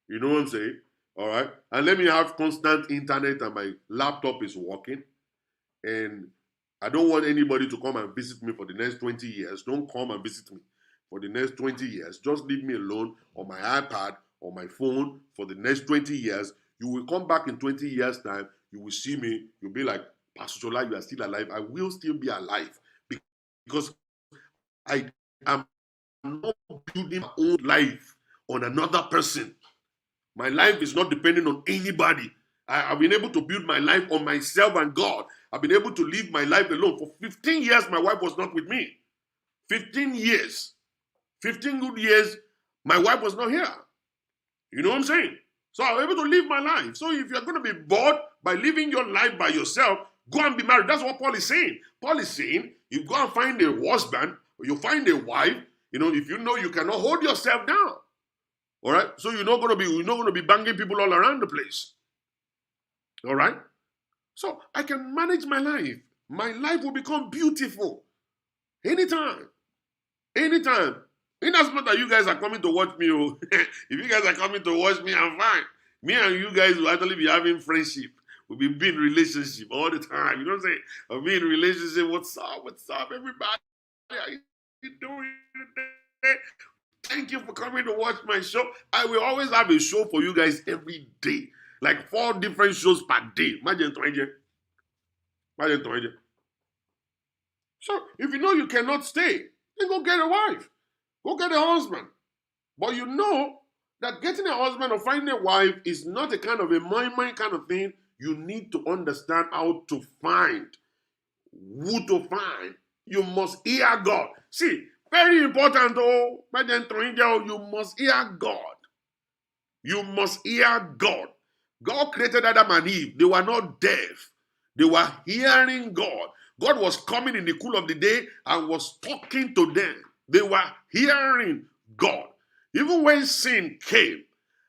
You know what I'm saying? All right, and let me have constant internet and my laptop is working, and I don't want anybody to come and visit me for the next 20 years. Don't come and visit me for the next 20 years. Just leave me alone on my iPad or my phone for the next 20 years. You will come back in 20 years' time. You will see me. You'll be like, Pastor Chola, you are still alive. I will still be alive because I am not building my own life on another person. My life is not depending on anybody. I've been able to build my life on myself and God. I've been able to live my life alone. For 15 years, my wife was not with me. 15 years. 15 good years, my wife was not here. You know what I'm saying? So I was able to live my life. So if you're going to be bored by living your life by yourself, go and be married. That's what Paul is saying. Paul is saying, you go and find a husband, or you find a wife, if you know you cannot hold yourself down. All right? So you're not going to be banging people all around the place. All right? So I can manage my life. My life will become beautiful. Anytime. Anytime. In as much as you guys are coming to watch me, if you guys are coming to watch me, I'm fine. Me and you guys will actually be having friendship. We'll be in relationship all the time. You know what I'm saying? I'll be in relationship. What's up? What's up, everybody? How you doing today? Thank you for coming to watch my show. I will always have a show for you guys every day. Like 4 different shows per day. Imagine. So if you know you cannot stay, then go get a wife. Go get a husband. But you know that getting a husband or finding a wife is not a kind of a mind kind of thing. You need to understand how to find, who to find. You must hear God. See, very important, you must hear God. You must hear God. God created Adam and Eve. They were not deaf. They were hearing God. God was coming in the cool of the day and was talking to them. They were hearing God. Even when sin came,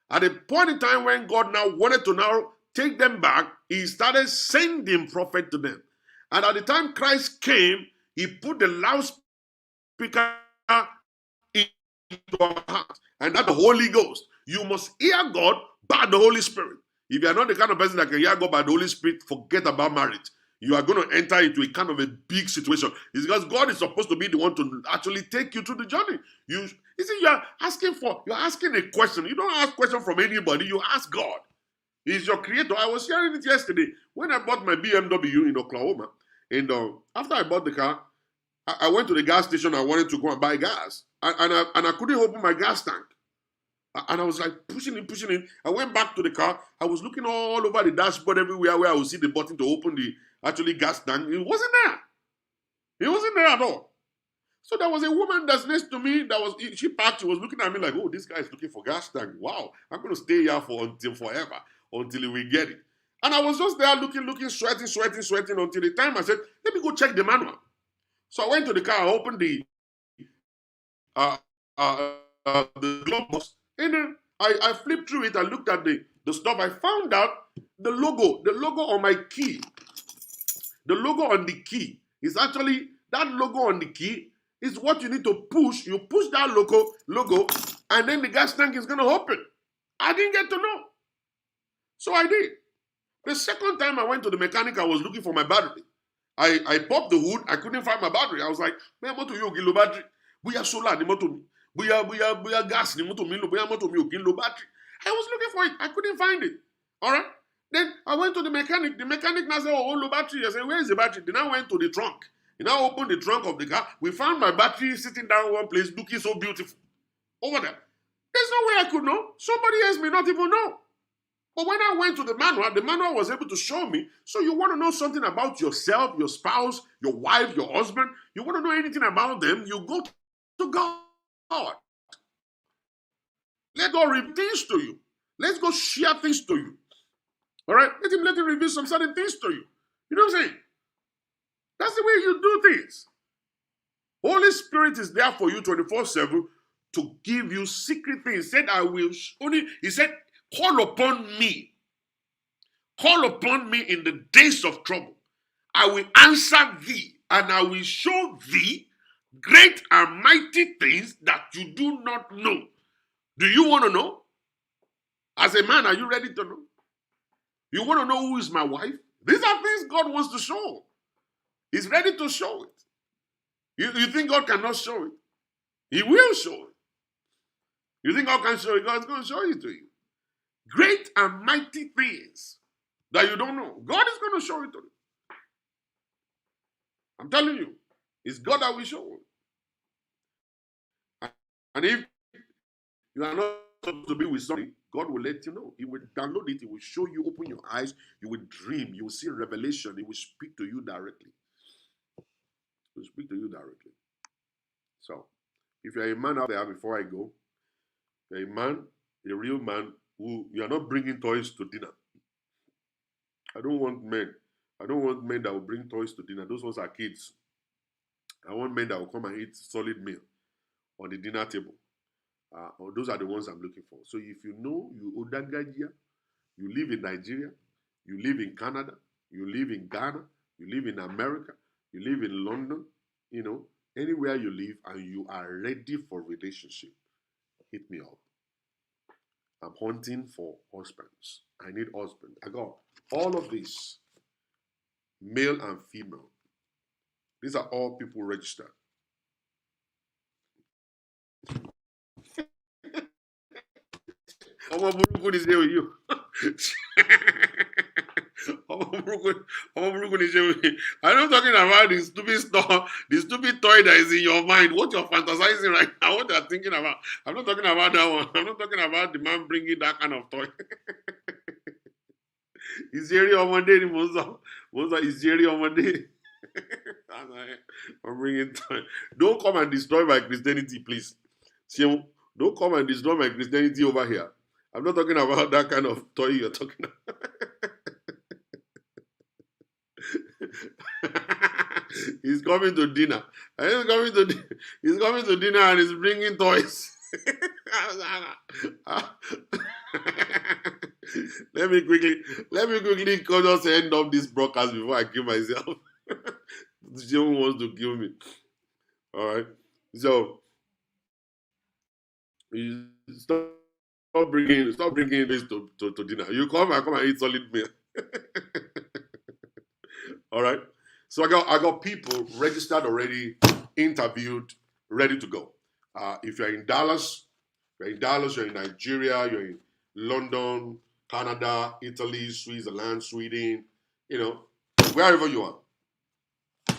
at a point in time when God now wanted to now take them back, he started sending prophet to them. And at the time Christ came, he put the loudspeaker into our heart. And that's the Holy Ghost. You must hear God by the Holy Spirit. If you are not the kind of person that can hear God by the Holy Spirit, forget about marriage. You are going to enter into a kind of a big situation. It's because God is supposed to be the one to actually take you through the journey. You see, you're asking a question. You don't ask a question from anybody. You ask God. He's your creator. I was hearing it yesterday when I bought my BMW in Oklahoma. And after I bought the car, I went to the gas station. I wanted to go and buy gas. And I couldn't open my gas tank. And I was like pushing in. I went back to the car. I was looking all over the dashboard everywhere where I would see the button to open the gas tank. It wasn't there. It wasn't there at all. So there was a woman that's next to me she parked. She was looking at me like, oh, this guy is looking for gas tank. Wow, I'm going to stay here until forever, until we get it. And I was just there looking, sweating until the time I said, let me go check the manual. So I went to the car, I opened the glove box, and then I flipped through it. I looked at the stuff. I found out the logo on my key. The logo on the key is actually, that logo on the key is what you need to push. You push that logo, and then the gas tank is going to open. I didn't get to know. So I did. The second time I went to the mechanic, I was looking for my battery. I popped the hood. I couldn't find my battery. I was like, man, moto yo kilo battery. Buya solar ni moto mi. Buya gas ni moto mi lo. Buya moto mi yo kilo battery. I was looking for it. I couldn't find it. All right. Then I went to the mechanic. The mechanic now said, oh, low battery. I said, where is the battery? Then I went to the trunk. He now opened the trunk of the car. We found my battery sitting down one place looking so beautiful. Over there. There's no way I could know. Somebody else may not even know. But when I went to the manual was able to show me. So you want to know something about yourself, your spouse, your wife, your husband. You want to know anything about them, you go to God. Let God reveal things to you. Let's go share things to you. All right? Let him reveal some certain things to you. You know what I'm saying? That's the way you do things. Holy Spirit is there for you 24/7 to give you secret things. He said, I will only, he said, call upon me. Call upon me in the days of trouble. I will answer thee, and I will show thee great and mighty things that you do not know. Do you want to know? As a man, are you ready to know? You want to know who is my wife? These are things God wants to show. He's ready to show it. You think God cannot show it? He will show it. You think God can show it? God's going to show it to you. Great and mighty things that you don't know. God is going to show it to you. I'm telling you. It's God that will show it. And if you are not supposed to be with somebody, God will let you know. He will download it. He will show you, open your eyes. You will dream. You will see revelation. He will speak to you directly. He will speak to you directly. So, if you're a man out there, before I go, you're a man, a real man, who you are not bringing toys to dinner. I don't want men. I don't want men that will bring toys to dinner. Those ones are kids. I want men that will come and eat solid meal on the dinner table. Those are the ones I'm looking for. So if you know you Odagajia, you live in Nigeria, you live in Canada, you live in Ghana, you live in America, you live in London, you know, anywhere you live and you are ready for relationship, hit me up. I'm hunting for husbands. I need husbands. I got all of this, male and female. These are all people registered. Ọmọ burúkú is here with you. Ọmọ burúkú is here with you. I'm not talking about the stupid stuff, the stupid toy that is in your mind. What you're fantasizing right now, what you're thinking about. I'm not talking about that one. I'm not talking about the man bringing that kind of toy. Ìṣeré ọmọdé ni mo sọ. Mo sọ ìṣeré ọmọdé. I'm bringing toy. Don't come and destroy my Christianity, please. Don't come and destroy my Christianity over here. I'm not talking about that kind of toy you're talking about. He's coming to dinner. He's coming to dinner and he's bringing toys. Let me quickly just end up this broadcast before I kill myself. Someone wants to kill me. All right. So stop bringing this to dinner. You come and eat solid meal. All right. So I got people registered already, interviewed, ready to go. If you're in Dallas, you're in Nigeria, you're in London, Canada, Italy, Switzerland, Sweden, you know, wherever you are.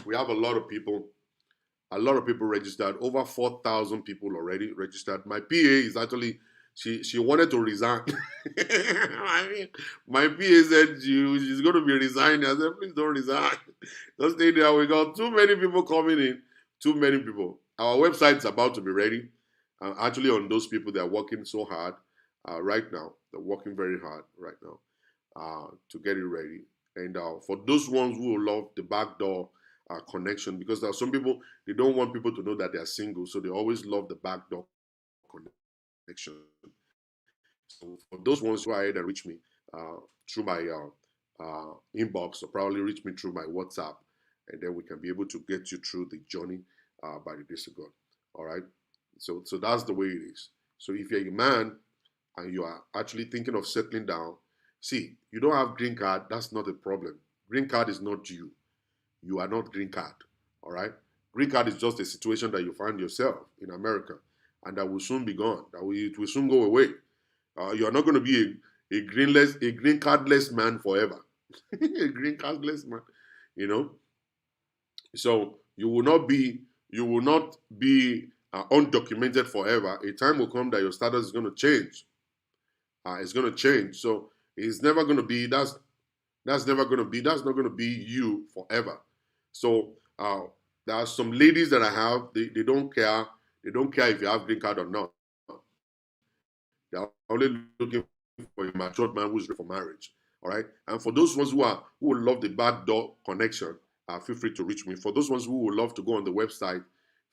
We have a lot of people registered, over 4,000 people already registered. My PA is actually, she wanted to resign. I mean, my PA said she's going to be resigning. I said, please don't resign. Just stay there. We got too many people coming in, too many people. Our website's about to be ready. Actually, on those people, they're working so hard right now. They're working very hard right now to get it ready. And for those ones who will love the backdoor connection, because there are some people, they don't want people to know that they are single, so they always love the backdoor connection. So for those ones who are ahead and reach me through my inbox, or probably reach me through my WhatsApp, and then we can be able to get you through the journey by the grace of God. All right. So that's the way it is. So if you're a man and you are actually thinking of settling down, see, you don't have green card, that's not a problem. Green card is not you. You are not green card. All right. Green card is just a situation that you find yourself in America, and that will soon be gone. It will soon go away. You are not going to be a green cardless man forever. A green cardless man, you know. So you will not be undocumented forever. A time will come that your status is going to change. It's going to change. So it's never going to be that's not going to be you forever. So there are some ladies that I have. They don't care. They don't care if you have green card or not. They are only looking for a matured man who is ready for marriage. All right. And for those ones who would love the backdoor connection, feel free to reach me. For those ones who would love to go on the website,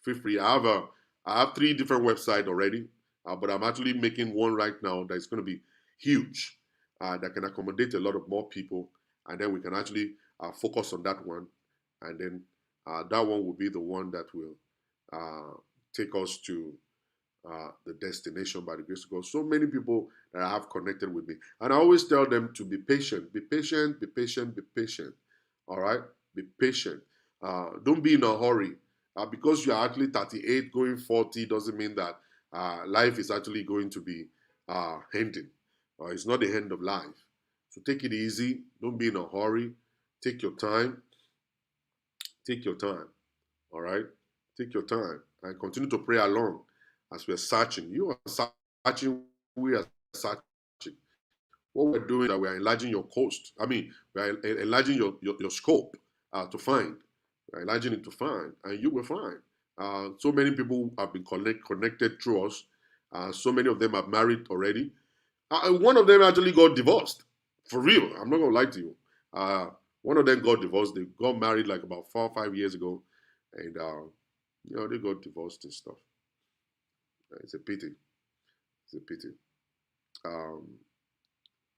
feel free. I have 3 different websites already, but I'm actually making one right now that is going to be huge, that can accommodate a lot of more people, and then we can actually focus on that one, and then that one will be the one that will take us to the destination by the grace of God. So many people that I have connected with me. And I always tell them to be patient. Be patient, be patient, be patient. All right? Be patient. Don't be in a hurry. Because you are actually 38 going 40 doesn't mean that life is actually going to be ending. It's not the end of life. So take it easy. Don't be in a hurry. Take your time. Take your time. All right? Take your time. And continue to pray along as we're searching. You are searching, we are searching. What we're doing is that we're enlarging your coast. I mean, we're enlarging your scope to find. We're enlarging it to find, and you will find. So many people have been connected through us. So many of them are married already. One of them actually got divorced. For real, I'm not going to lie to you. One of them got divorced. They got married like about 4 or 5 years ago. And, they got divorced and stuff. It's a pity. It's a pity.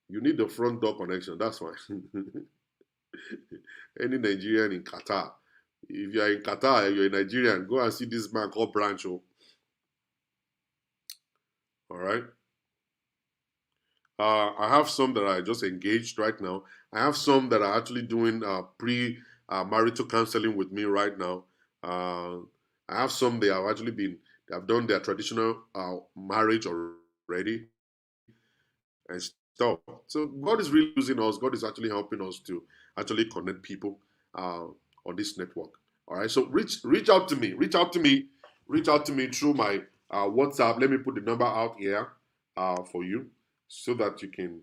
You need the front door connection. That's fine. Any Nigerian in Qatar. If you are in Qatar, you're a Nigerian, go and see this man called Brancho. All right. I have some that are just engaged right now. I have some that are actually doing pre-marital counseling with me right now. I have some they have done their traditional marriage already and stuff. So God is really using us. God is actually helping us to actually connect people on this network. All right. So reach out to me. Reach out to me through my WhatsApp. Let me put the number out here for you so that you can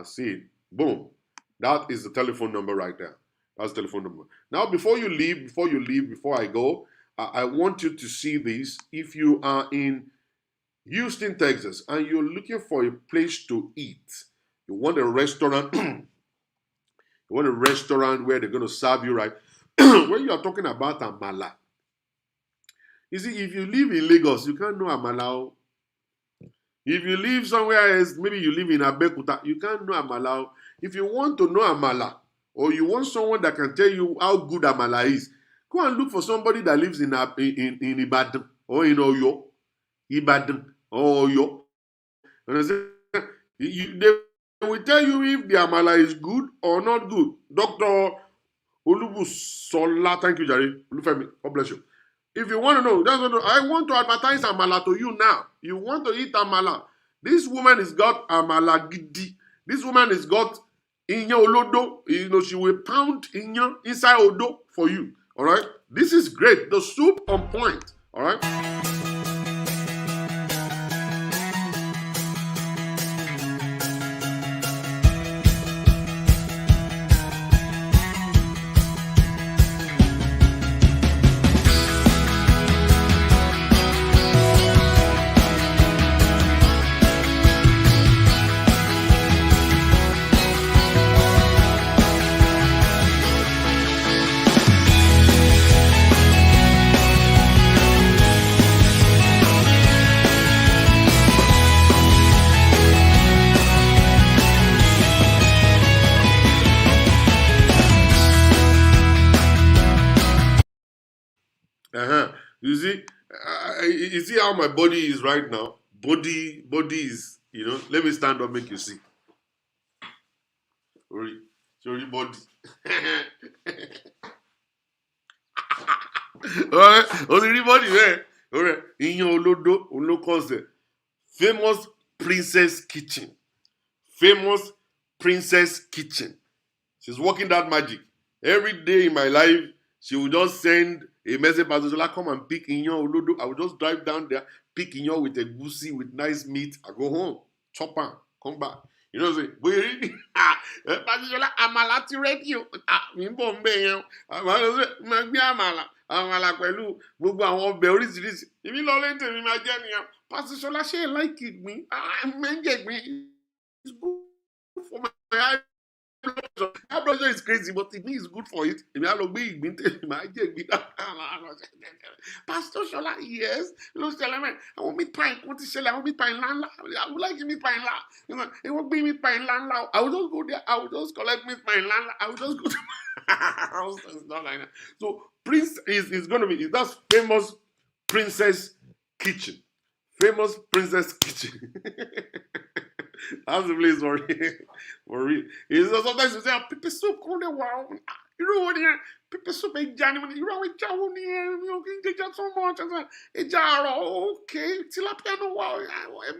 see it. Boom. That is the telephone number right there. That's the telephone number. Now, before I go, I want you to see this. If you are in Houston, Texas, and you're looking for a place to eat, you want a restaurant, where they're going to serve you right. When you are talking about amala, you see, if you live in Lagos, you can't know amala. If you live somewhere else, maybe you live in Abeokuta, you can't know amala. If you want to know amala, or you want someone that can tell you how good amala is, go and look for somebody that lives in Ibadan or in Oyo. Ibadan or Oyo. They will tell you if the amala is good or not good. Dr. Olubusola, thank you, Jerry. Olufemi, God bless you. If you want to know, I want to advertise amala to you now. You want to eat amala. This woman has got amala gidi. This woman has got inya olodo. She will pound inya inside odo for you. All right? This is great. The soup on point. All right? You see how my body is right now? Body is, let me stand up, make you see. Sorry, body. Alright, only body there. Alright, in your Olodo concept. Famous princess kitchen. Famous princess kitchen. She's working that magic. Every day in my life, she will just send a message, Pastor Zola, come and pick in your Olodo. I will just drive down there, pick in your with a goosey, with nice meat. I go home, chop on, come back. You know what I'm saying? But you really, Pastor Zola, amala ti ready o. Mi bo nbe yen. Amala pẹ̀lú gbogbo àwọn ọbẹ̀ oríṣiríṣi. Èmi lọ lé tèmi máa jẹ nìyẹn. Pastor Shola, she like it me. I'm me. It's good for my eye. High blood pressure is crazy, but it is good for it. If I look big, Pastor Shola, yes. I want meat pie. What is I want meat pie land. I would like meat pie land. You know, it won't be meat pie land. I will just go there. I will just collect meat pie land. I will just go to it's not like that. So Prince is going to be that's famous Princess Kitchen. Famous Princess Kitchen. That's the place for real. Sometimes you say, pepper soup, come there, wow. You know what? Pepper soup, Johnny, you know what? You can get so much. Okay, tilapia, no wow.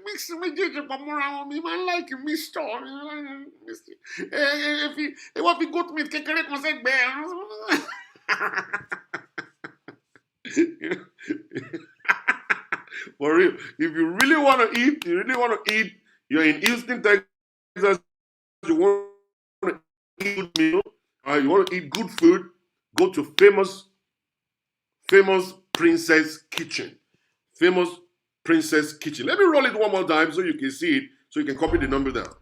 Mix with ginger, but more on me, man, like Mr. If you go to me, take a reconcile bear. For real, if you really want to eat, you're in Houston, Texas, you want to eat good meal, you want to eat good food, go to famous Princess Kitchen. Famous Princess Kitchen. Let me roll it one more time so you can see it, so you can copy the number down.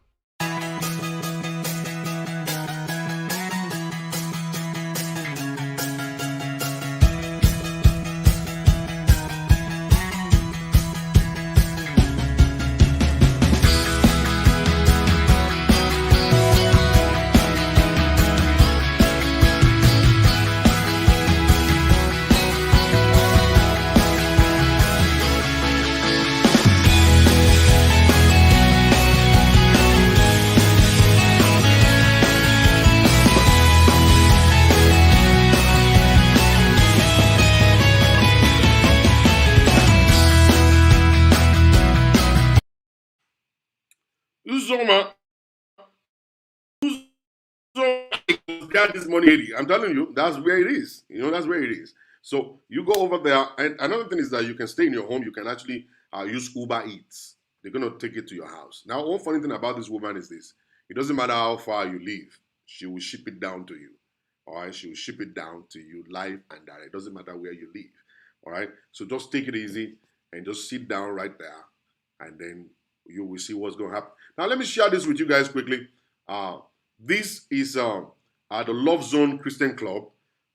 Got this money. I'm telling you, that's where it is. That's where it is. So you go over there, and another thing is that you can stay in your home. You can actually use Uber Eats. They're gonna take it to your house. Now, one funny thing about this woman is this: it doesn't matter how far you live, she will ship it down to you. All right, she will ship it down to you live and direct. It doesn't matter where you live. All right, so just take it easy and just sit down right there, and then you will see what's gonna happen. Now, let me share this with you guys quickly. This is the Love Zone Christian Club.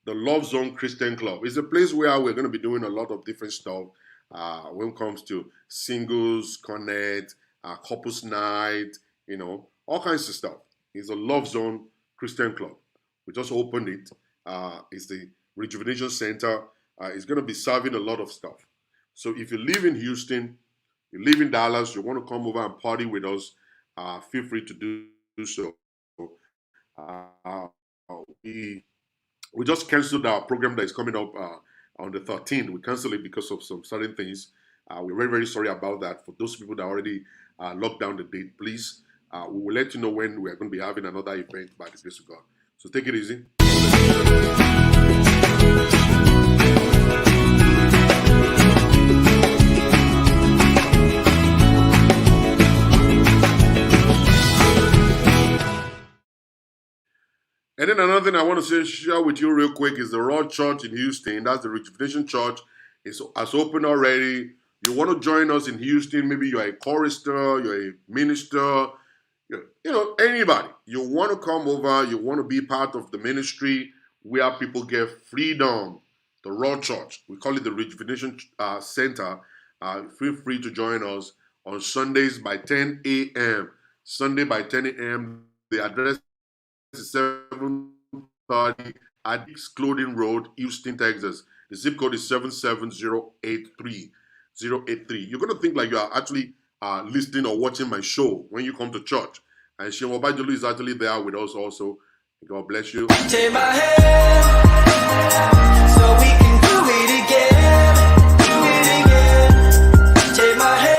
The Love Zone Christian Club is a place where we're going to be doing a lot of different stuff when it comes to singles, connect, couples night, all kinds of stuff. It's a Love Zone Christian Club. We just opened it. It's the Rejuvenation Center. It's going to be serving a lot of stuff. So if you live in Houston, you live in Dallas, you want to come over and party with us, feel free to do so. We just canceled our program that is coming up on the 13th. We canceled it because of some certain things. We're very, very sorry about that. For those people that already locked down the date, please, we will let you know when we're going to be having another event by the grace of God. So take it easy. And then another thing I want to share with you real quick is the Raw Church in Houston. That's the Rejuvenation Church. It's open already. You want to join us in Houston? Maybe you're a chorister, you're a minister, anybody. You want to come over, you want to be part of the ministry where people get freedom. The Raw Church. We call it the Rejuvenation Center. Feel free to join us on Sundays by 10 a.m. Sunday by 10 a.m. The address is 730 Addicts Clothing Road, Houston, Texas. The zip code is 77083. You're going to think like you are actually listening or watching my show when you come to church. And Shewa Bajulu is actually there with us also. God bless you. Take my hand so we can do it again. Take my hand.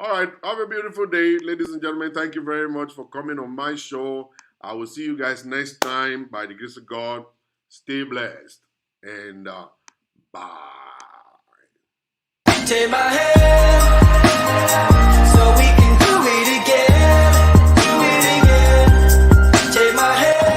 All right, have a beautiful day, ladies and gentlemen. Thank you very much for coming on my show. I will see you guys next time by the grace of God. Stay blessed and bye. Take my hand.